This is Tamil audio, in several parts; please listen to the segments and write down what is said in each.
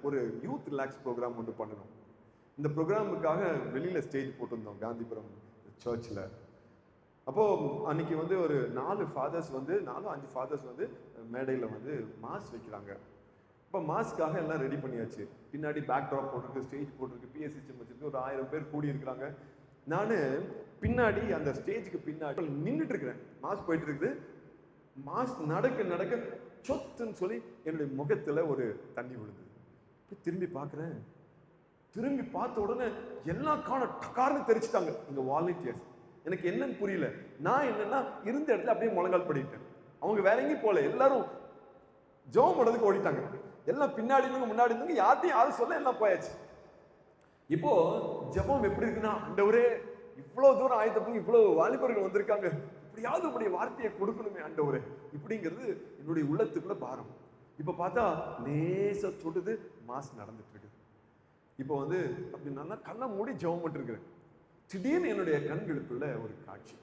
ஒரு யூத் ரிலாக்ஸ் ப்ரோக்ராம் ஒன்று பண்ணணும். இந்த ப்ரோக்ராமுக்காக வெளியில ஸ்டேஜ் போட்டிருந்தோம் காந்திபுரம் சர்ச்சில். அப்போ அன்னைக்கு வந்து ஒரு 4 ஃபாதர்ஸ் வந்து 4-5 ஃபாதர்ஸ் வந்து மேடையில் வந்து மாஸ் வைக்கிறாங்க. இப்போ மாஸ்க்காக எல்லாம் ரெடி பண்ணியாச்சு. பின்னாடி பேக் ட்ராப் போட்டிருக்கு, ஸ்டேஜ் போட்டிருக்கு, பிஎஸ் சிஸ்டம் வச்சிருக்கு, ஒரு 1000 பேர் கூடி இருக்கிறாங்க. நான் பின்னாடி அந்த ஸ்டேஜுக்கு பின்னாடி நின்றுட்டு இருக்கிறேன். மாஸ் போயிட்டு இருக்குது. மாஸ் நடக்க நடக்க சொத்துன்னு சொல்லி என்னுடைய முகத்துல ஒரு தண்ணி விழுது. திரும்பி பார்க்குறேன். திரும்பி பார்த்த உடனே எல்லாம் டக்கார்னு தெரிச்சுட்டாங்க இங்க வாலண்டியர்ஸ். எனக்கு என்னன்னு புரியல. நான் என்னன்னா இருந்த இடத்துல அப்படியே முழங்கால் படிட்டேன். அவங்க வேற எங்கேயும் போல, எல்லாரும் ஜெபம் பண்றதுக்கு ஓடிட்டாங்க. எல்லாம் பின்னாடி இருந்தவங்க முன்னாடி இருந்தவங்க யார்ட்டையும் யாரும் சொல்ல, எல்லாம் போயாச்சு. இப்போ ஜெபம் எப்படி இருக்குன்னா, ஆண்டவரே இவ்வளவு தூரம் ஆயத்தப்பட்டு இவ்வளவு வாலிபர்கள் வந்திருக்காங்க, எப்படியாவது உங்களுடைய வார்த்தையை கொடுக்கணுமே ஆண்டவரே, இப்படிங்கிறது என்னுடைய உள்ளத்துக்குள்ள பாரம். இப்ப பார்த்தா லேசா தொடுது, மாஸ் நடந்துட்டு இருக்கு. இப்போ வந்து அப்படி நான் கண்ணை மூடி ஜெபம் பண்ணிட்டு இருக்கிறேன். திடீர்னு என்னுடைய கண்களுக்குள்ள ஒரு காட்சி.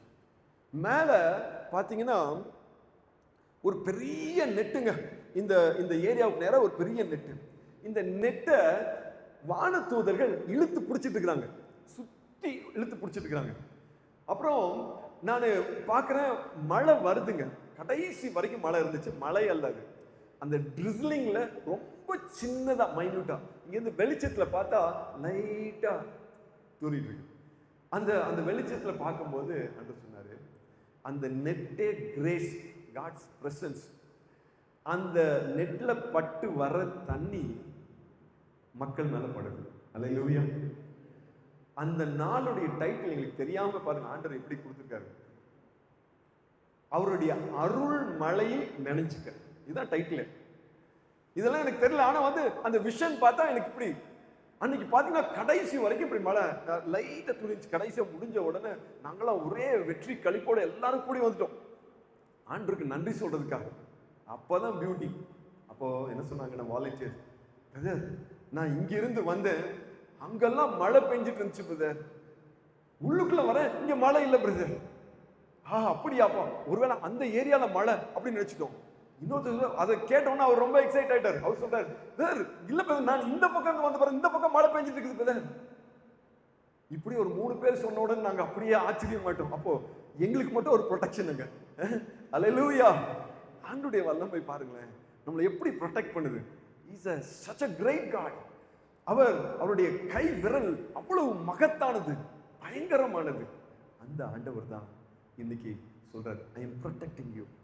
மேல பாத்தீங்கன்னா ஒரு பெரிய நெட்டுங்க. இந்த இந்த ஏரியாவுக்கு நேரம் ஒரு பெரிய நெட்டு. இந்த நெட்டை வானதூதர்கள் இழுத்து பிடிச்சிட்டு இருக்கிறாங்க, சுத்தி இழுத்து பிடிச்சிட்டு இருக்கிறாங்க. அப்புறம் நான் பார்க்குறேன், மழை வருதுங்க. கடைசி வரைக்கும் மழை இருந்துச்சு. மழை அல்லது அந்த ட்ரிஸ்லிங்ல ரொம்ப சின்னதா மைன்யூட்டா இங்கேருந்து வெளிச்சத்துல பார்த்தா லைட்டா தூரிட்டு இருக்கு. அந்த அந்த வெளிச்சத்துல பார்க்கும்போது அன்று சொன்னாரு, அந்த நெட்டே கிரேஸ், காட்ஸ் பிரசன்ஸ். அந்த நெட்ல பட்டு வர தண்ணி மக்கள் மேல படுது. அல்லேலூயா. அந்த நாளுடைய டைட்டில் எங்களுக்கு தெரியாம பாருங்க, ஆண்டவர் எப்படி கொடுத்திருக்காரு, அவருடைய அருள் மழையில் நினைச்சுக்க. இதுதான் டைட்டில். இதெல்லாம் எனக்கு தெரியல. ஆனா வந்து அந்த விஷன் பார்த்தா எனக்கு இப்படி அன்னைக்கு பாத்தீங்கன்னா கடைசி வரைக்கும் இப்படி மழை லைட்டா துணிச்சு. கடைசியா முடிஞ்ச உடனே நாங்களாம் ஒரே வெற்றி களிப்போட எல்லாரும் கூடி வந்துட்டோம் ஆண்டவருக்கு நன்றி சொல்றதுக்காக. அப்பதான் பியூட்டி. அப்போ என்ன சொன்னாங்க நம்ம வாலண்டியர்ஸ், பிரதர் நான் இங்க இருந்து வந்தேன், அங்கெல்லாம் மழை பெஞ்சிட்டு இருந்துச்சு பிரதர், உள்ளுக்குள்ள வர இங்க மழை இல்லை பிரதர். அப்படியாப்பா, ஒருவேளை அந்த ஏரியால மழை அப்படின்னு நினைச்சிட்டோம். இன்னொருத்தர் அதை கேட்டோன்னா அவர் ரொம்ப எக்ஸைட் ஆயிட்டார். அவர் சொல்றாரு, பிரதர் இல்ல பிரதர், நான் இந்த பக்கம் வந்து பாருங்க, இந்த பக்கம் மழை பெஞ்சிட்டு இருக்குது பிரதர். இப்படி ஒரு 3 பேர் சொன்ன உடனே நாங்க அப்படியே ஆச்சரியம் மாட்டோம். அப்போ எங்களுக்கு மட்டும் ஒரு ப்ரொடெக்ஷனுங்க. அல்லேலூயா. ஆண்டவருடைய வல்லமை பாருங்களேன், நம்மளை எப்படி ப்ரொடெக்ட் பண்ணுது. Is a such a great God. அவருடைய கை விரல் அவ்வளவு மகத்தானது, பயங்கரமானது. அந்த ஆண்டவர் தான் இன்னைக்கு சொல்றாரு, I am protecting you.